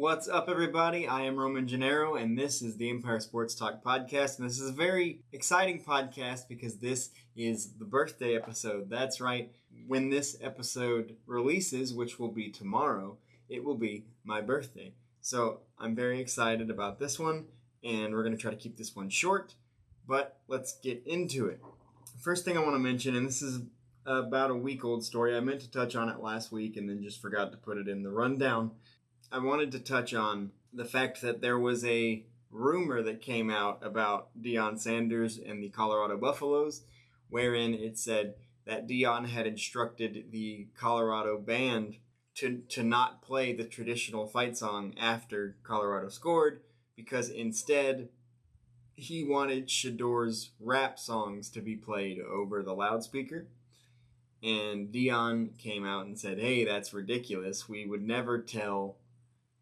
What's up, everybody? I am Roman Gennaro, and this is the Empire Sports Talk podcast. And this is a very exciting podcast because this is the birthday episode. That's right. When this episode releases, which will be tomorrow, it will be my birthday. So I'm very excited about this one, and we're going to try to keep this one short, but let's get into it. First thing I want to mention, and this is about a week-old story. I meant to touch on it last week and then just forgot to put it in the rundown. I wanted to touch on the fact that there was a rumor that came out about Deion Sanders and the Colorado Buffaloes, wherein it said that Deion had instructed the Colorado band to not play the traditional fight song after Colorado scored, because instead he wanted Shador's rap songs to be played over the loudspeaker. And Deion came out and said, "Hey, that's ridiculous. We would never tell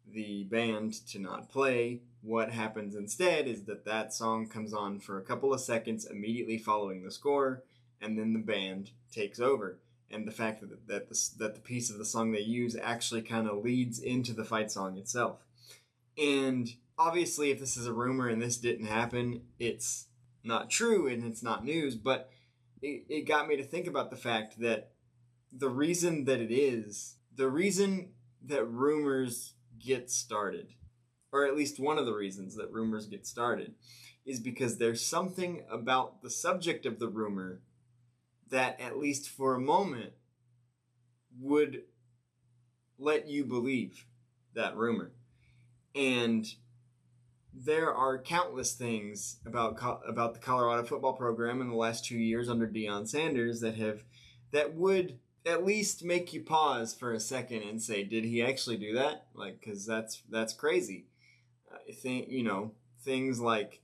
the band to not play. What happens instead is that song comes on for a couple of seconds immediately following the score, and then the band takes over. And the fact that the piece of the song they use actually kind of leads into the fight song itself." And obviously, if this is a rumor and this didn't happen, it's not true and it's not news, but it got me to think about the fact that the reason that rumors get started, or at least one of the reasons that rumors get started, is because there's something about the subject of the rumor that, at least for a moment, would let you believe that rumor. And there are countless things about the Colorado football program in the last 2 years under Deion Sanders that would at least make you pause for a second and say, did he actually do that? Because that's crazy. Things like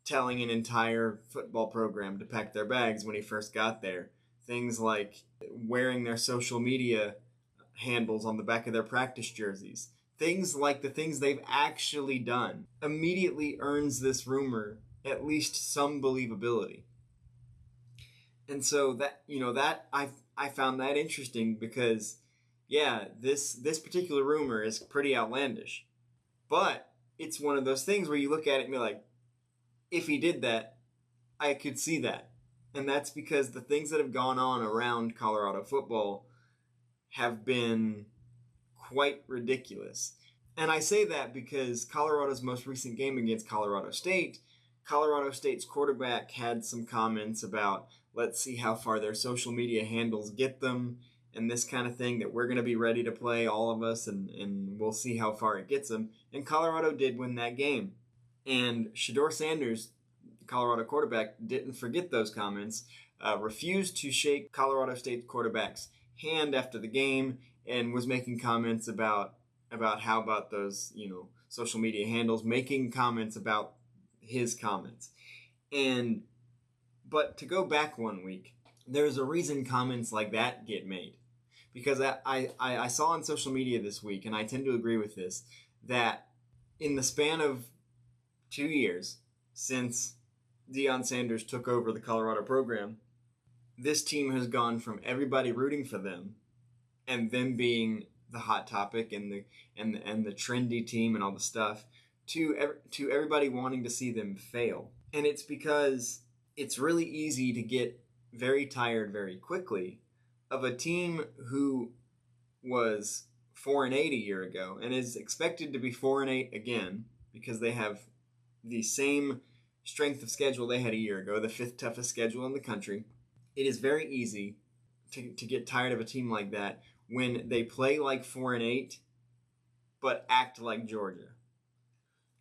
telling an entire football program to pack their bags when he first got there. Things like wearing their social media handles on the back of their practice jerseys. Things like the things they've actually done immediately earns this rumor at least some believability. And so I found that interesting because, yeah, this particular rumor is pretty outlandish. But it's one of those things where you look at it and be like, if he did that, I could see that. And that's because the things that have gone on around Colorado football have been quite ridiculous. And I say that because Colorado's most recent game against Colorado State's quarterback had some comments about, let's see how far their social media handles get them and this kind of thing, that we're going to be ready to play, all of us, and we'll see how far it gets them. And Colorado did win that game. And Shador Sanders, the Colorado quarterback, didn't forget those comments, refused to shake Colorado State quarterback's hand after the game, and was making comments about how about those, social media handles, making comments about his comments. But to go back 1 week, there's a reason comments like that get made. Because I saw on social media this week, and I tend to agree with this, that in the span of 2 years since Deion Sanders took over the Colorado program, this team has gone from everybody rooting for them and them being the hot topic and the trendy team and all the stuff, to everybody wanting to see them fail. And it's because it's really easy to get very tired very quickly of a team who was 4-8 a year ago and is expected to be 4-8 again because they have the same strength of schedule they had a year ago, the fifth toughest schedule in the country. It is very easy to get tired of a team like that when they play like 4-8 but act like Georgia.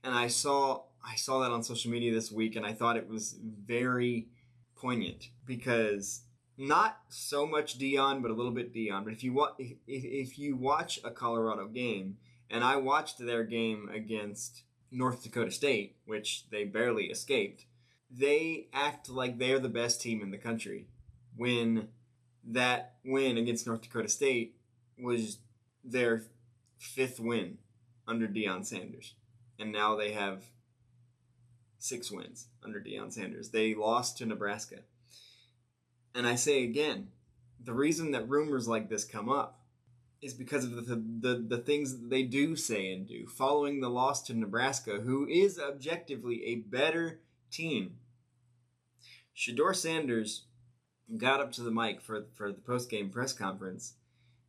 And I saw that on social media this week, and I thought it was very poignant because not so much Deion, but a little bit Deion. But if you watch a Colorado game, and I watched their game against North Dakota State, which they barely escaped, they act like they're the best team in the country when that win against North Dakota State was their fifth win under Deion Sanders. And now they have 6 wins under Deion Sanders. They lost to Nebraska. And I say again, the reason that rumors like this come up is because of the things that they do say and do. Following the loss to Nebraska, who is objectively a better team, Shedeur Sanders got up to the mic for the post-game press conference,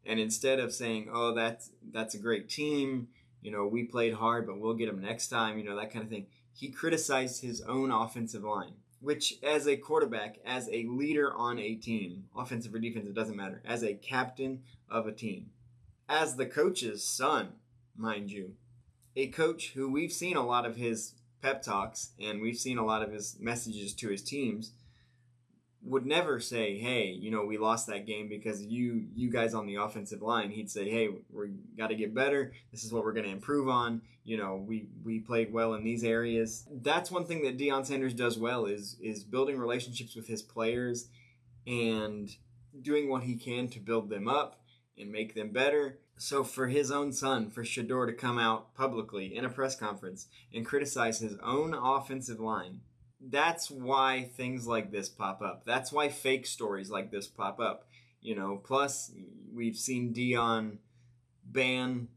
and instead of saying, "Oh, that's a great team, we played hard, but we'll get them next time," that kind of thing, he criticized his own offensive line, which, as a quarterback, as a leader on a team, offensive or defensive, doesn't matter, as a captain of a team, as the coach's son, mind you, a coach who we've seen a lot of his pep talks and we've seen a lot of his messages to his teams, would never say, "Hey, we lost that game because you guys on the offensive line." He'd say, "Hey, we got to get better. This is what we're going to improve on. We played well in these areas." That's one thing that Deion Sanders does well is building relationships with his players and doing what he can to build them up and make them better. So for his own son, for Shedeur to come out publicly in a press conference and criticize his own offensive line, that's why things like this pop up. That's why fake stories like this pop up. Plus we've seen Deion ban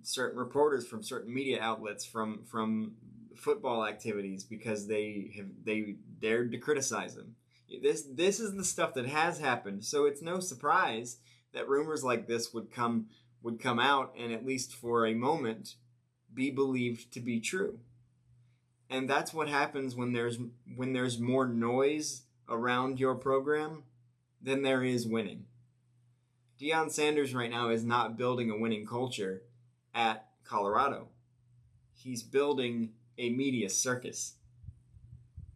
certain reporters from certain media outlets from football activities because they dared to criticize him. This is the stuff that has happened. So it's no surprise that rumors like this would come out and, at least for a moment, be believed to be true. And that's what happens when there's more noise around your program than there is winning. Deion Sanders right now is not building a winning culture at Colorado. He's building a media circus.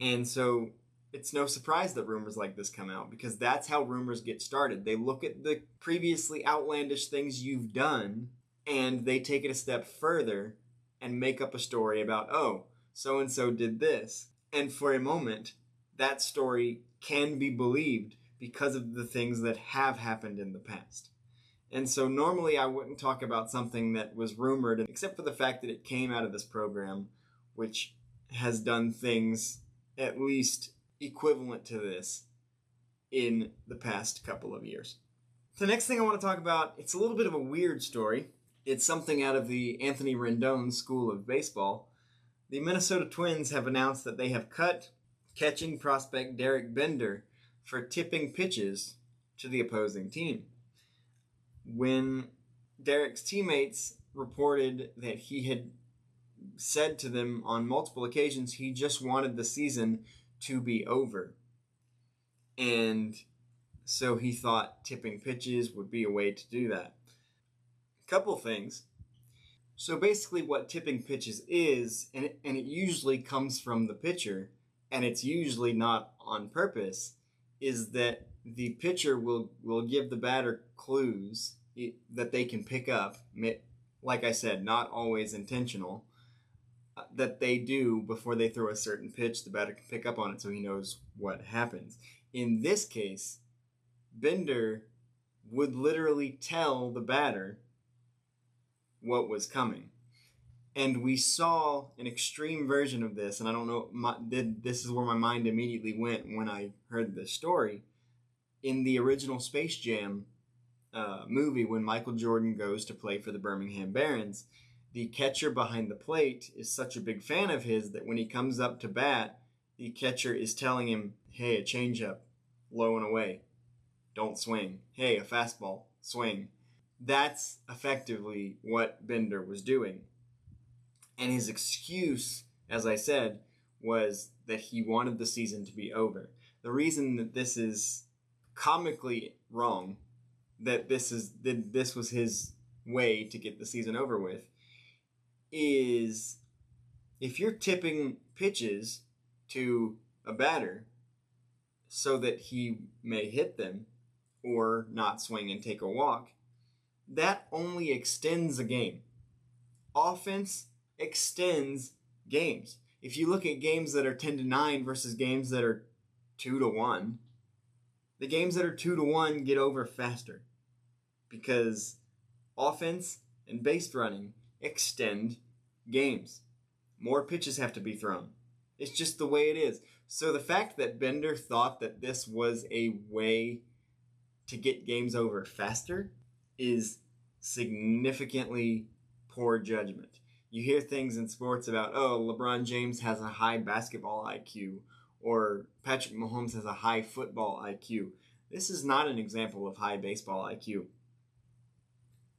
And so it's no surprise that rumors like this come out, because that's how rumors get started. They look at the previously outlandish things you've done and they take it a step further and make up a story about, "Oh, so-and-so did this." And for a moment, that story can be believed because of the things that have happened in the past. And so normally I wouldn't talk about something that was rumored, except for the fact that it came out of this program, which has done things at least equivalent to this in the past couple of years. The next thing I want to talk about, it's a little bit of a weird story. It's something out of the Anthony Rendon School of Baseball. The Minnesota Twins have announced that they have cut catching prospect Derek Bender for tipping pitches to the opposing team. When Derek's teammates reported that he had said to them on multiple occasions he just wanted the season to be over. And so he thought tipping pitches would be a way to do that. A couple things. So basically what tipping pitches is, and it usually comes from the pitcher, and it's usually not on purpose, is that the pitcher will give the batter clues that they can pick up, like I said, not always intentional, that they do before they throw a certain pitch. The batter can pick up on it so he knows what happens. In this case, Bender would literally tell the batter what was coming. And we saw an extreme version of this, and I don't know, this is where my mind immediately went when I heard this story. In the original Space Jam movie, when Michael Jordan goes to play for the Birmingham Barons, the catcher behind the plate is such a big fan of his that when he comes up to bat, the catcher is telling him, "Hey, a changeup, low and away, don't swing. Hey, a fastball, swing." That's effectively what Bender was doing. And his excuse, as I said, was that he wanted the season to be over. The reason that this is comically wrong, that this was his way to get the season over with, is if you're tipping pitches to a batter so that he may hit them or not swing and take a walk, that only extends a game. Offense extends games. If you look at games that are 10-9 versus games that are 2-1, the games that are 2-1 get over faster because offense and base running extend games. More pitches have to be thrown. It's just the way it is. So the fact that Bender thought that this was a way to get games over faster is significantly poor judgment. You hear things in sports about, oh, LeBron James has a high basketball IQ, or Patrick Mahomes has a high football IQ. This is not an example of high baseball IQ.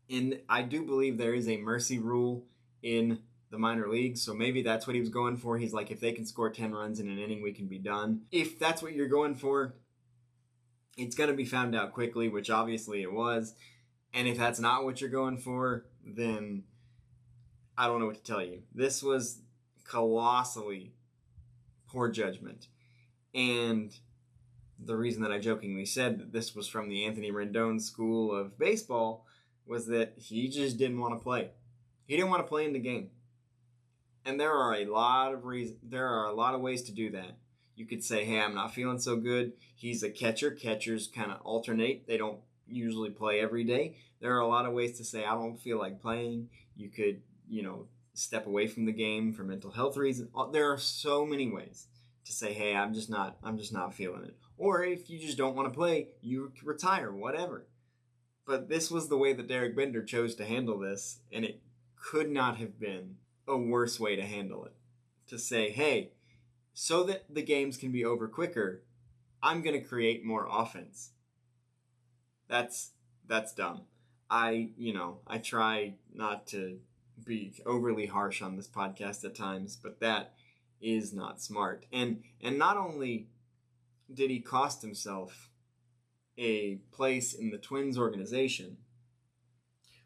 And I do believe there is a mercy rule in the minor leagues, so maybe that's what he was going for. He's like, if they can score 10 runs in an inning, we can be done. If that's what you're going for, it's going to be found out quickly, which obviously it was. And if that's not what you're going for, then I don't know what to tell you. This was colossally poor judgment. And the reason that I jokingly said that this was from the Anthony Rendon school of baseball was that he just didn't want to play. He didn't want to play in the game. And there are a lot of ways to do that. You could say, hey, I'm not feeling so good. He's a catcher. Catchers kind of alternate. They don't usually play every day. There are a lot of ways to say, I don't feel like playing. You could, step away from the game for mental health reasons. There are so many ways to say, hey, I'm just not feeling it. Or if you just don't want to play, you retire, whatever. But this was the way that Derek Bender chose to handle this, and it could not have been a worse way to handle it. To say, hey, so that the games can be over quicker, I'm going to create more offense. That's dumb. I try not to be overly harsh on this podcast at times, but that is not smart. And not only did he cost himself a place in the Twins organization,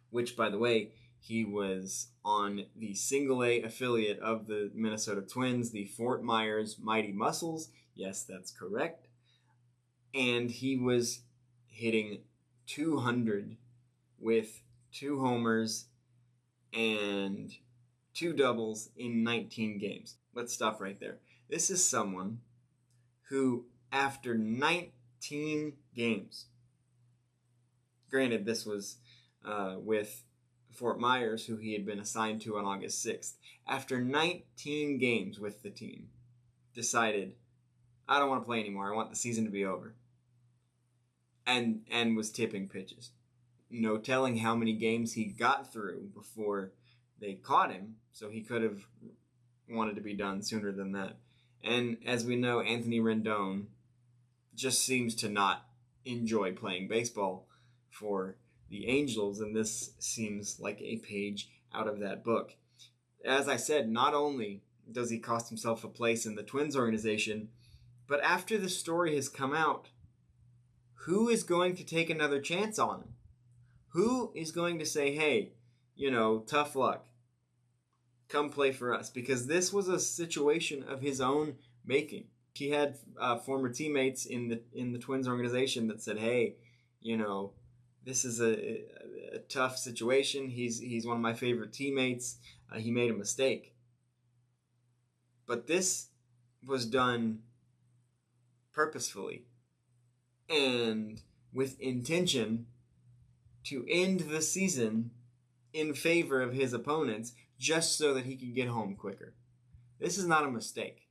which, by the way, he was on the single-A affiliate of the Minnesota Twins, the Fort Myers Mighty Muscles. Yes, that's correct. And he was hitting 200 with 2 homers and 2 doubles in 19 games. Let's stop right there. This is someone who, after 19 games, granted this was with Fort Myers, who he had been assigned to on August 6th, after 19 games with the team, decided, I don't want to play anymore. I want the season to be over. And was tipping pitches. No telling how many games he got through before they caught him, so he could have wanted to be done sooner than that. And as we know, Anthony Rendon just seems to not enjoy playing baseball for the Angels, and this seems like a page out of that book. As I said, not only does he cost himself a place in the Twins organization, but after the story has come out, who is going to take another chance on him? Who is going to say, hey, tough luck. Come play for us. Because this was a situation of his own making. He had former teammates in the Twins organization that said, hey, this is a tough situation. He's one of my favorite teammates. He made a mistake. But this was done purposefully and with intention to end the season in favor of his opponents just so that he could get home quicker. This is not a mistake.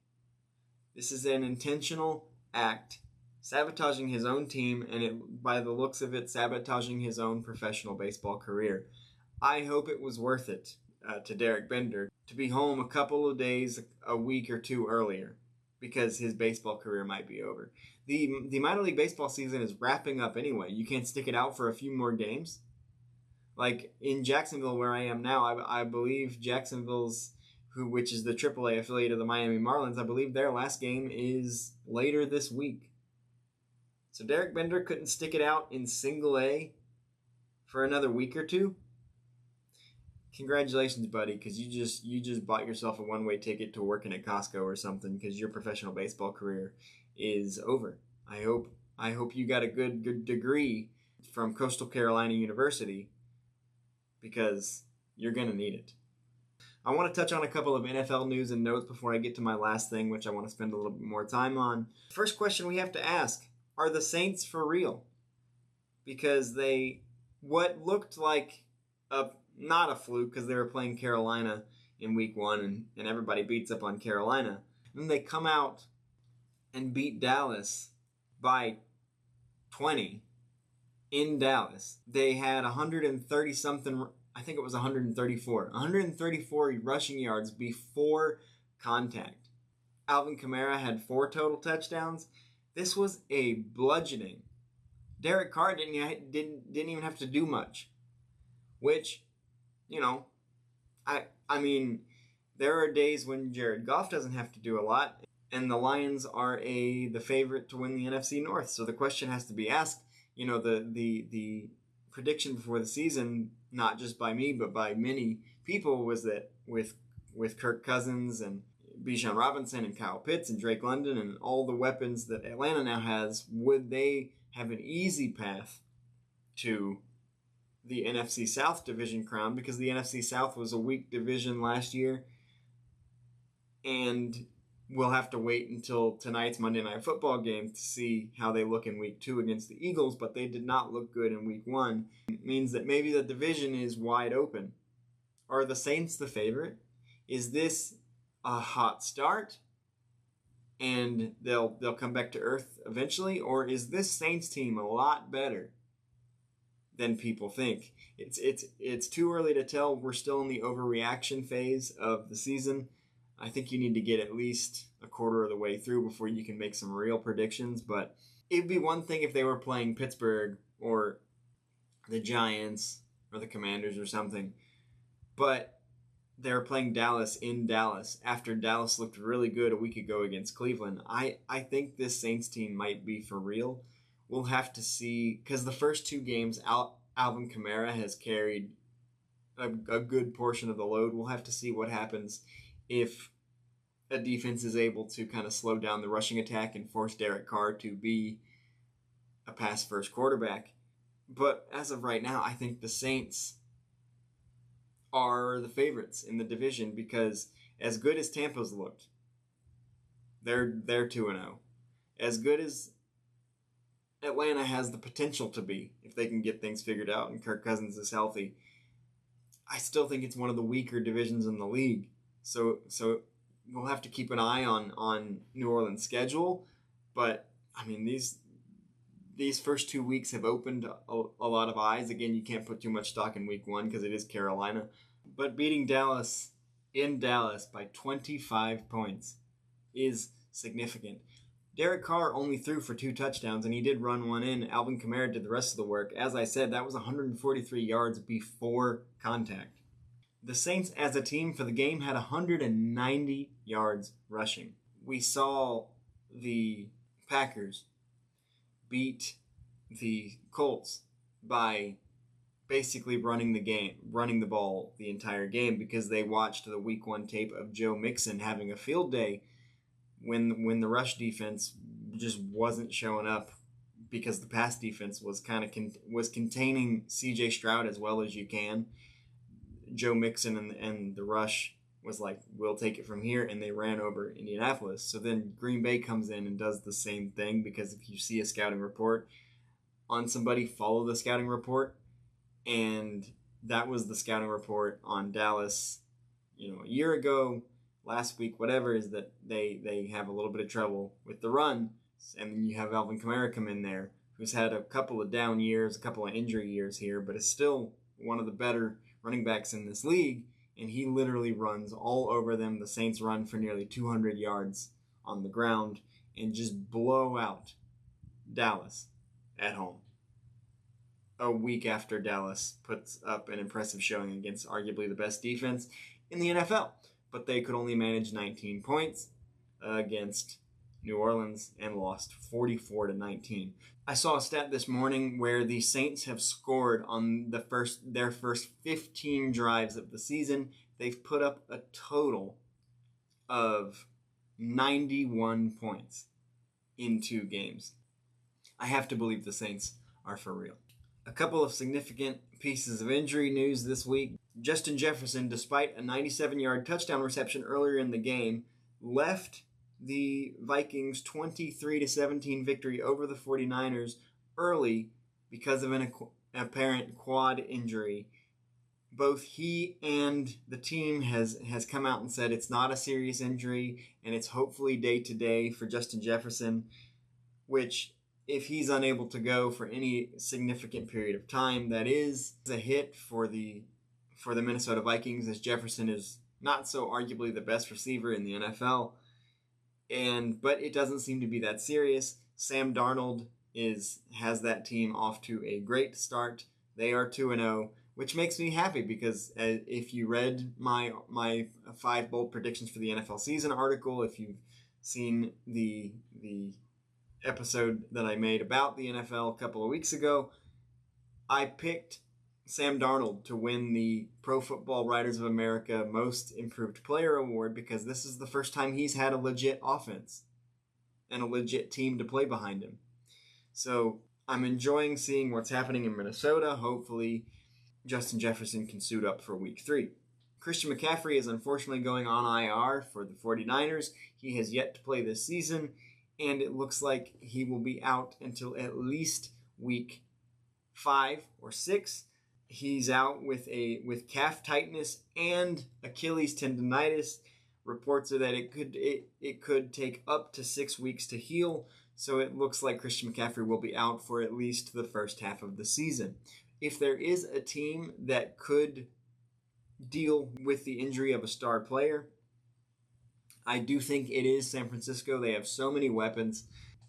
This is an intentional act, sabotaging his own team, and by the looks of it, sabotaging his own professional baseball career. I hope it was worth it to Derek Bender to be home a couple of days, a week or two earlier, because his baseball career might be over. The minor league baseball season is wrapping up anyway. You can't stick it out for a few more games. Like in Jacksonville, where I am now, I believe Jacksonville's, which is the AAA affiliate of the Miami Marlins, I believe their last game is later this week. So Derek Bender couldn't stick it out in single A for another week or two. Congratulations, buddy, because you just bought yourself a one-way ticket to working at Costco or something, because your professional baseball career is over. I hope you got a good degree from Coastal Carolina University, because you're going to need it. I want to touch on a couple of NFL news and notes before I get to my last thing, which I want to spend a little bit more time on. First question we have to ask, are the Saints for real? Because what looked like not a fluke, because they were playing Carolina in week 1 and everybody beats up on Carolina. And then they come out and beat Dallas by 20. in Dallas. They had 130 something, I think it was 134 rushing yards before contact. Alvin Kamara had 4 total touchdowns. This was a bludgeoning. Derek Carr didn't even have to do much, which, I mean, there are days when Jared Goff doesn't have to do a lot, and the Lions are the favorite to win the NFC North. So the question has to be asked. The prediction before the season, not just by me but by many people, was that with Kirk Cousins and Bijan Robinson and Kyle Pitts and Drake London and all the weapons that Atlanta now has, would they have an easy path to the NFC South division crown? Because the NFC South was a weak division last year, and we'll have to wait until tonight's Monday Night Football game to see how they look in Week 2 against the Eagles, but they did not look good in Week 1. It means that maybe the division is wide open. Are the Saints the favorite? Is this a hot start and they'll come back to earth eventually? Or is this Saints team a lot better than people think? It's too early to tell. We're still in the overreaction phase of the season. I think you need to get at least a quarter of the way through before you can make some real predictions. But it'd be one thing if they were playing Pittsburgh or the Giants or the Commanders or something. But they're playing Dallas in Dallas after Dallas looked really good a week ago against Cleveland. I think this Saints team might be for real. We'll have to see, because the first 2 games, Alvin Kamara has carried a good portion of the load. We'll have to see what happens if a defense is able to kind of slow down the rushing attack and force Derek Carr to be a pass-first quarterback. But as of right now, I think the Saints are the favorites in the division, because as good as Tampa's looked, they're 2-0. As good as Atlanta has the potential to be, if they can get things figured out and Kirk Cousins is healthy, I still think it's one of the weaker divisions in the league. So we'll have to keep an eye on New Orleans' schedule. But, I mean, these first 2 weeks have opened a lot of eyes. Again, you can't put too much stock in Week 1 because it is Carolina. But beating Dallas in Dallas by 25 points is significant. Derek Carr only threw for 2 touchdowns, and he did run one in. Alvin Kamara did the rest of the work. As I said, that was 143 yards before contact. The Saints as a team for the game had 190 yards rushing. We saw the Packers beat the Colts by basically running the ball the entire game, because they watched the Week 1 tape of Joe Mixon having a field day when the rush defense just wasn't showing up, because the pass defense was was containing C.J. Stroud as well as you can. Joe Mixon and the rush was like, we'll take it from here, and they ran over Indianapolis. So then Green Bay comes in and does the same thing, because if you see a scouting report on somebody, follow the scouting report. And that was the scouting report on Dallas, a year ago, last week, whatever, is that they have a little bit of trouble with the run. And then you have Alvin Kamara come in there, who's had a couple of down years, a couple of injury years here, but is still one of the better running backs in this league. And he literally runs all over them. The Saints run for nearly 200 yards on the ground and just blow out Dallas at home, a week after Dallas puts up an impressive showing against arguably the best defense in the NFL. But they could only manage 19 points against New Orleans and lost 44-19. I saw a stat this morning where the Saints have scored on their first 15 drives of the season. They've put up a total of 91 points in 2 games. I have to believe the Saints are for real. A couple of significant pieces of injury news this week. Justin Jefferson, despite a 97-yard touchdown reception earlier in the game, left the Vikings' 23-17 victory over the 49ers early because of an apparent quad injury. Both he and the team has come out and said it's not a serious injury, and it's hopefully day-to-day for Justin Jefferson, which if he's unable to go for any significant period of time, that is a hit for the Minnesota Vikings, as Jefferson is not so arguably the best receiver in the NFL. But it doesn't seem to be that serious. Sam Darnold has that team off to a great start. They are 2-0, which makes me happy because if you read my 5 bold predictions for the NFL season article, if you've seen the episode that I made about the NFL a couple of weeks ago, I picked Sam Darnold to win the Pro Football Writers of America Most Improved Player Award because this is the first time he's had a legit offense and a legit team to play behind him. So I'm enjoying seeing what's happening in Minnesota. Hopefully Justin Jefferson can suit up for week 3. Christian McCaffrey is unfortunately going on IR for the 49ers. He has yet to play this season, and it looks like he will be out until at least week 5 or 6. He's out with calf tightness and Achilles tendonitis. Reports are that it could take up to 6 weeks to heal, so it looks like Christian McCaffrey will be out for at least the first half of the season. If there is a team that could deal with the injury of a star player, I do think it is San Francisco. They have so many weapons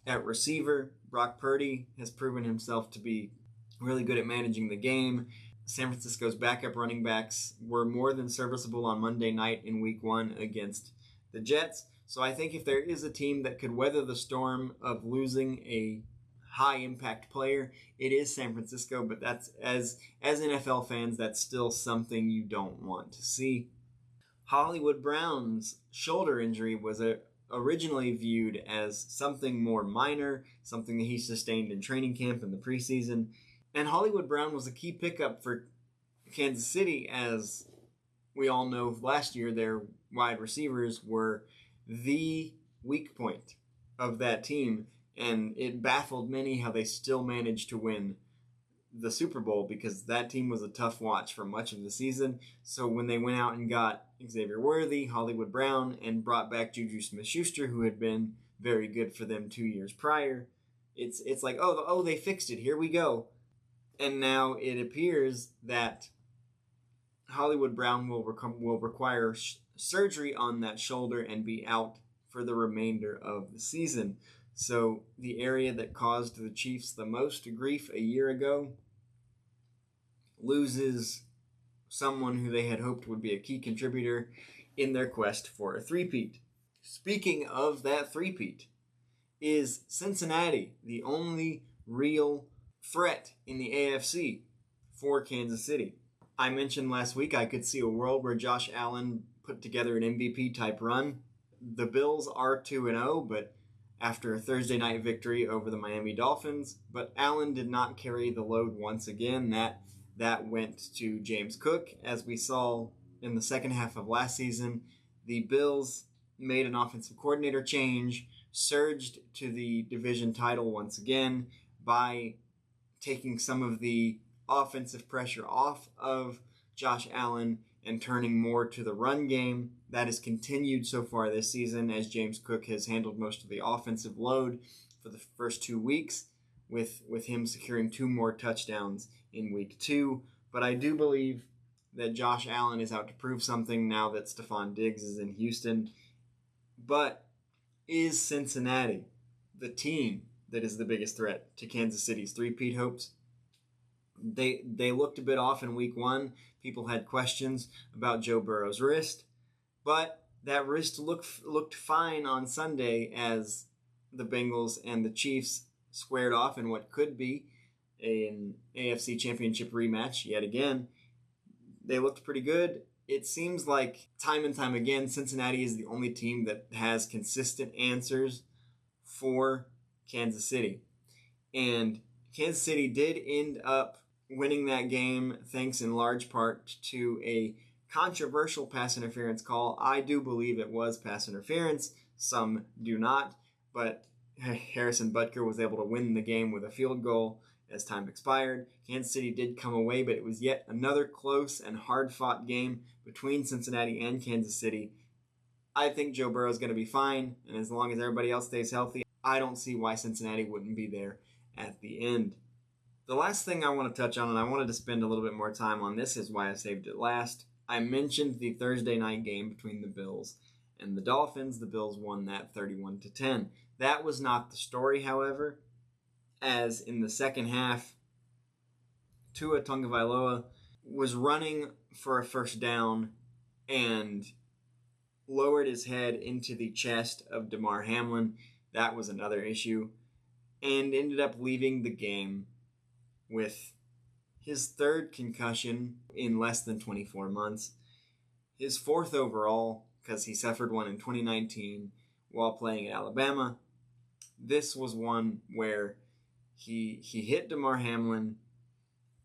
at receiver. Brock Purdy has proven himself to be really good at managing the game. San Francisco's backup running backs were more than serviceable on Monday night in week 1 against the Jets. So I think if there is a team that could weather the storm of losing a high-impact player, it is San Francisco, but that's as NFL fans, that's still something you don't want to see. Hollywood Brown's shoulder injury was originally viewed as something more minor, something that he sustained in training camp in the preseason. And Hollywood Brown was a key pickup for Kansas City, as we all know last year their wide receivers were the weak point of that team. And it baffled many how they still managed to win the Super Bowl because that team was a tough watch for much of the season. So when they went out and got Xavier Worthy, Hollywood Brown, and brought back Juju Smith-Schuster, who had been very good for them 2 years prior, it's like, oh, they fixed it. Here we go. And now it appears that Hollywood Brown will require surgery on that shoulder and be out for the remainder of the season. So the area that caused the Chiefs the most grief a year ago loses someone who they had hoped would be a key contributor in their quest for a three-peat. Speaking of that three-peat, is Cincinnati the only real threat in the AFC for Kansas City? I mentioned last week I could see a world where Josh Allen put together an MVP-type run. The Bills are 2-0, but after a Thursday night victory over the Miami Dolphins, but Allen did not carry the load once again. That went to James Cook. As we saw in the second half of last season, the Bills made an offensive coordinator change, surged to the division title once again by taking some of the offensive pressure off of Josh Allen and turning more to the run game. That has continued so far this season as James Cook has handled most of the offensive load for the first 2 weeks, with him securing 2 more touchdowns in week 2. But I do believe that Josh Allen is out to prove something now that Stephon Diggs is in Houston. But is Cincinnati the team that is the biggest threat to Kansas City's three-peat hopes? They looked a bit off in week 1. People had questions about Joe Burrow's wrist, but that wrist looked fine on Sunday as the Bengals and the Chiefs squared off in what could be an AFC Championship rematch yet again. They looked pretty good. It seems like time and time again, Cincinnati is the only team that has consistent answers for Kansas City. And Kansas City did end up winning that game thanks in large part to a controversial pass interference call. I do believe it was pass interference. Some do not. But Harrison Butker was able to win the game with a field goal as time expired. Kansas City did come away, but it was yet another close and hard-fought game between Cincinnati and Kansas City. I think Joe Burrow is going to be fine, and as long as everybody else stays healthy, I don't see why Cincinnati wouldn't be there at the end. The last thing I want to touch on, and I wanted to spend a little bit more time on this, is why I saved it last. I mentioned the Thursday night game between the Bills and the Dolphins. The Bills won that 31-10. That was not the story, however, as in the second half, Tua Tagovailoa was running for a first down and lowered his head into the chest of Damar Hamlin. That was another issue, and ended up leaving the game with his third concussion in less than 24 months, his fourth overall, because he suffered one in 2019 while playing at Alabama. This was one where he hit Damar Hamlin,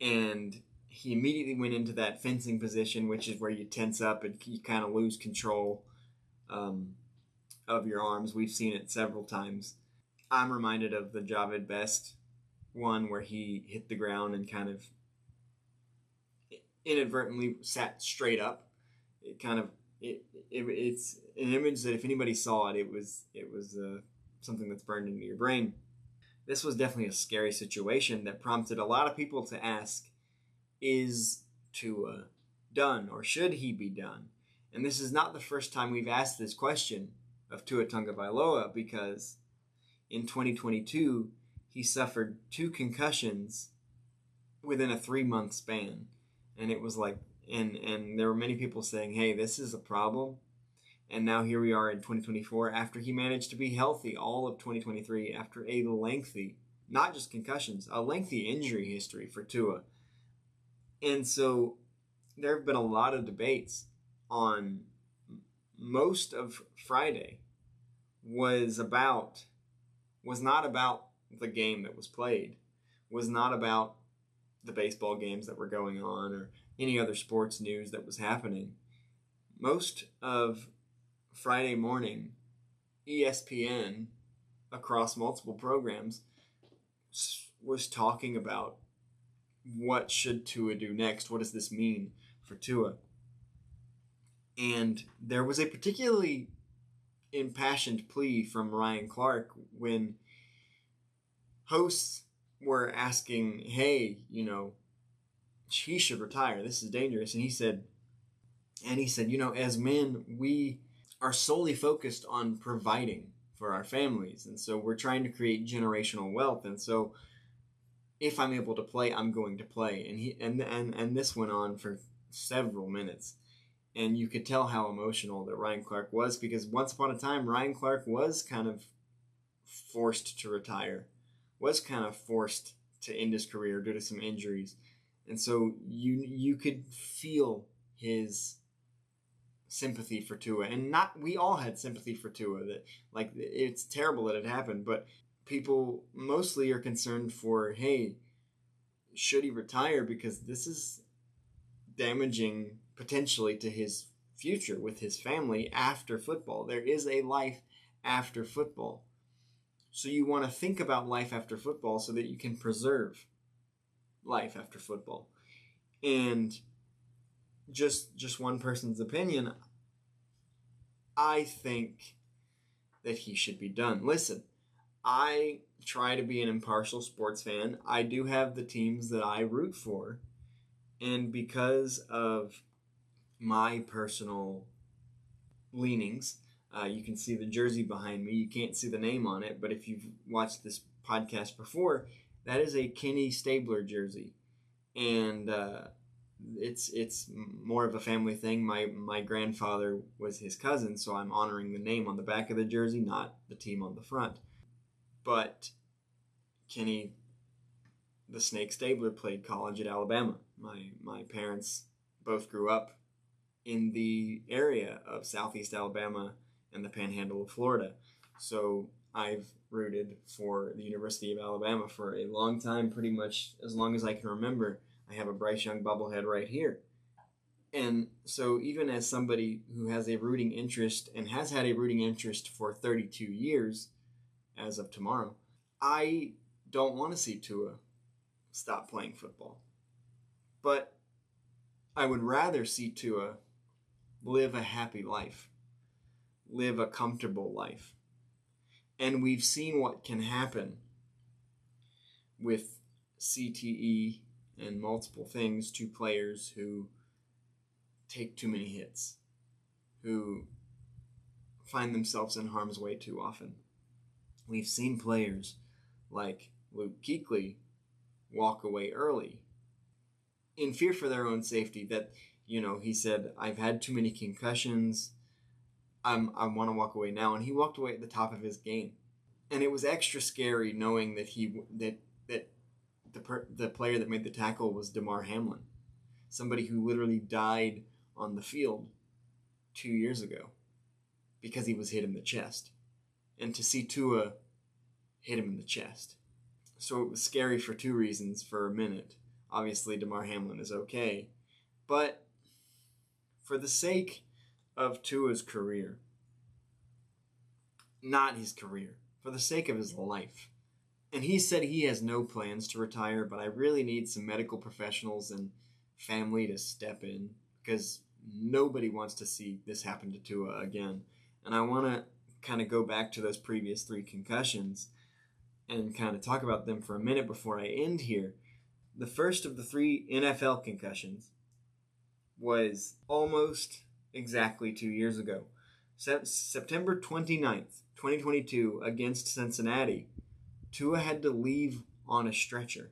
and he immediately went into that fencing position, which is where you tense up and you kind of lose control of your arms. We've seen it several times. I'm reminded of the Javid Best one where he hit the ground and kind of inadvertently sat straight up. It's an image that if anybody saw it, it was something that's burned into your brain. This was definitely a scary situation that prompted a lot of people to ask, is Tua done, or should he be done? And this is not the first time we've asked this question of Tua Tagovailoa, because in 2022 he suffered 2 concussions within a 3-month span, and it was like, and there were many people saying, hey, this is a problem. And now here we are in 2024 after he managed to be healthy all of 2023 after a lengthy, not just concussions, a lengthy injury history for Tua. And so there have been a lot of debates on most of Friday was not about the game that was played, was not about the baseball games that were going on or any other sports news that was happening. Most of Friday morning, ESPN, across multiple programs, was talking about what should Tua do next? What does this mean for Tua? And there was a particularly impassioned plea from Ryan Clark when hosts were asking, hey, he should retire. This is dangerous. And he said, as men, we are solely focused on providing for our families. And so we're trying to create generational wealth. And so if I'm able to play, I'm going to play. And this went on for several minutes. And you could tell how emotional that Ryan Clark was, because once upon a time, Ryan Clark was kind of forced to retire, was kind of forced to end his career due to some injuries. And so you could feel his sympathy for Tua. And we all had sympathy for Tua, that like it's terrible that it happened, but people mostly are concerned for, hey, should he retire, because this is damaging potentially to his future with his family after football. There is a life after football. So you want to think about life after football so that you can preserve life after football. And just one person's opinion, I think that he should be done. Listen, I try to be an impartial sports fan. I do have the teams that I root for. And because of my personal leanings, you can see the jersey behind me. You can't see the name on it, but if you've watched this podcast before, that is a Kenny Stabler jersey. And it's more of a family thing. My grandfather was his cousin, so I'm honoring the name on the back of the jersey, not the team on the front. But Kenny the Snake Stabler played college at Alabama. My parents both grew up in the area of Southeast Alabama and the Panhandle of Florida. So I've rooted for the University of Alabama for a long time, pretty much as long as I can remember. I have a Bryce Young bobblehead right here. And so even as somebody who has a rooting interest and has had a rooting interest for 32 years, as of tomorrow, I don't want to see Tua stop playing football. But I would rather see Tua live a happy life, live a comfortable life, And we've seen what can happen with CTE and multiple things to players who take too many hits, who find themselves in harm's way too often. We've seen players like Luke Kuechly walk away early in fear for their own safety, that, he said, I've had too many concussions, I want to walk away now. And he walked away at the top of his game. And it was extra scary knowing that the player that made the tackle was Damar Hamlin, somebody who literally died on the field 2 years ago because he was hit in the chest. And to see Tua hit him in the chest. So it was scary for two reasons for a minute. Obviously, Damar Hamlin is okay. But for the sake of Tua's career, not his career, for the sake of his life. And he said he has no plans to retire, but I really need some medical professionals and family to step in, because nobody wants to see this happen to Tua again. And I want to kind of go back to those previous 3 concussions and kind of talk about them for a minute before I end here. The first of the 3 NFL concussions was almost exactly 2 years ago. September 29th, 2022, against Cincinnati, Tua had to leave on a stretcher.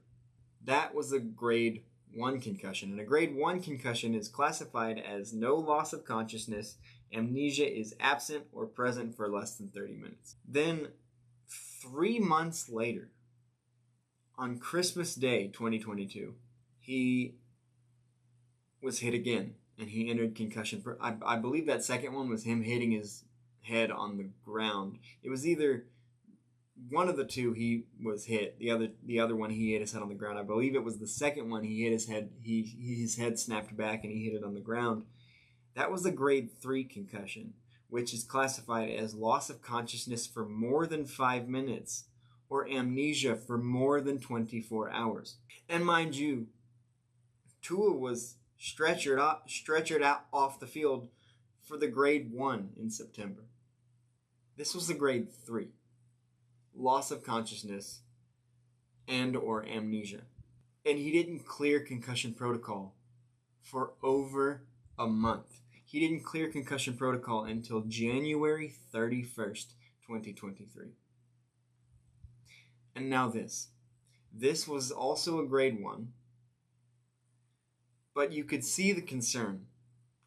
That was a grade 1 concussion. And a grade 1 concussion is classified as no loss of consciousness. Amnesia is absent or present for less than 30 minutes. Then, 3 months later, on Christmas Day 2022, he was hit again, and he entered concussion. I believe that second one was him hitting his head on the ground. It was either one of the two he was hit. The other one he hit his head on the ground. I believe it was the second one he hit his head. His head snapped back and he hit it on the ground. That was a grade 3 concussion, which is classified as loss of consciousness for more than 5 minutes or amnesia for more than 24 hours. And mind you, Tua was stretchered out off the field for the grade 1 in September. This was the grade 3. Loss of consciousness and or amnesia. And he didn't clear concussion protocol for over a month. He didn't clear concussion protocol until January 31st, 2023. And now this. This was also a grade 1, but you could see the concern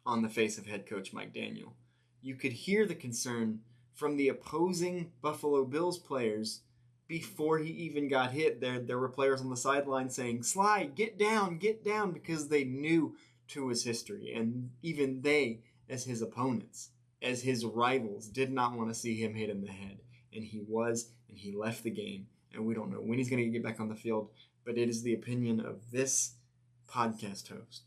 on the face of head coach Mike Daniel. You could hear the concern from the opposing Buffalo Bills players before he even got hit. There were players on the sideline saying, "Slide, get down," because they knew Tua's history. And even they, as his opponents, as his rivals, did not want to see him hit in the head. And he left the game. And we don't know when he's going to get back on the field. But it is the opinion of this podcast host,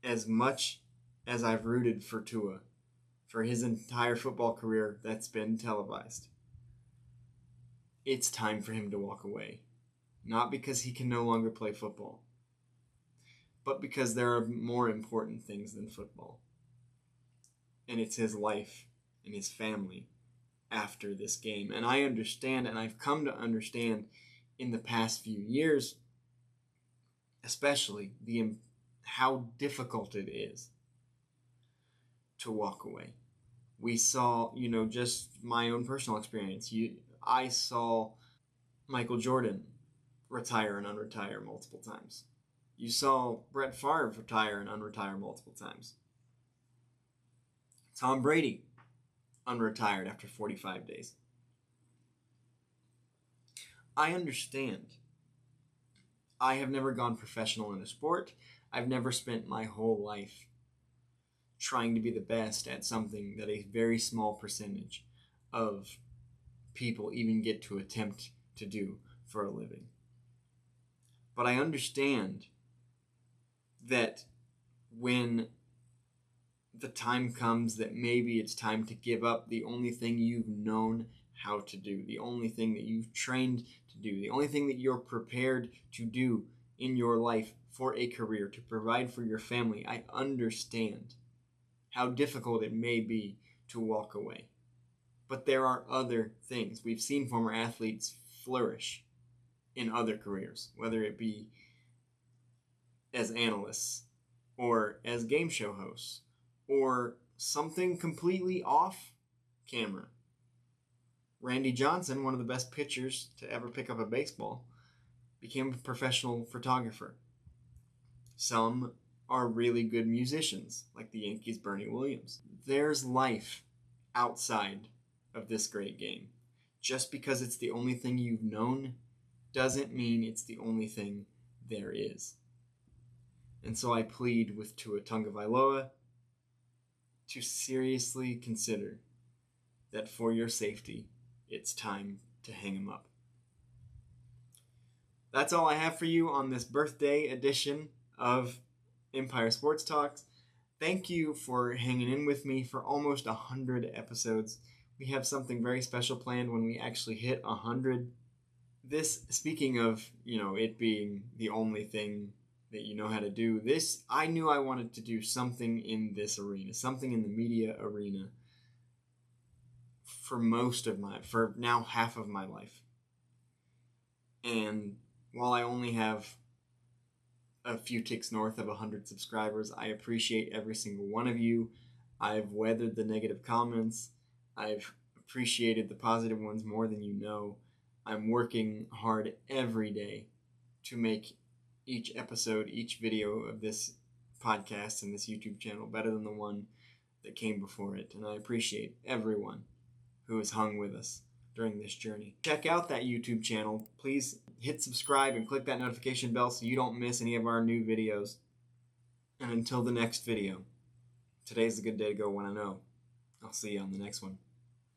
as much as I've rooted for Tua for his entire football career that's been televised, it's time for him to walk away. Not because he can no longer play football, but because there are more important things than football. And it's his life and his family after this game. And I understand, and I've come to understand in the past few years, especially, how difficult it is to walk away. We saw, just my own personal experience. I saw Michael Jordan retire and unretire multiple times. You saw Brett Favre retire and unretire multiple times. Tom Brady unretired after 45 days. I understand. I have never gone professional in a sport. I've never spent my whole life trying to be the best at something that a very small percentage of people even get to attempt to do for a living. But I understand that when the time comes that maybe it's time to give up the only thing you've known how to do, the only thing that you've trained to do, the only thing that you're prepared to do in your life for a career, to provide for your family, I understand how difficult it may be to walk away. But there are other things. We've seen former athletes flourish in other careers, whether it be as analysts or as game show hosts or something completely off camera. Randy Johnson, one of the best pitchers to ever pick up a baseball, became a professional photographer. Some are really good musicians, like the Yankees' Bernie Williams. There's life outside of this great game. Just because it's the only thing you've known doesn't mean it's the only thing there is. And so I plead with Tua Tagovailoa to seriously consider that for your safety, it's time to hang him up. That's all I have for you on this birthday edition of Empire Sports Talks. Thank you for hanging in with me for almost 100 episodes. We have something very special planned when we actually hit 100. This, speaking of, it being the only thing that you know how to do, I knew I wanted to do something in this arena, something in the media arena for now half of my life. And while I only have a few ticks north of 100 subscribers, I appreciate every single one of you. I've weathered the negative comments. I've appreciated the positive ones more than you know. I'm working hard every day to make each episode, each video of this podcast and this YouTube channel better than the one that came before it. And I appreciate everyone who has hung with us during this journey. Check out that YouTube channel. Please hit subscribe and click that notification bell so you don't miss any of our new videos. And until the next video, today's a good day to go when I know. I'll see you on the next one.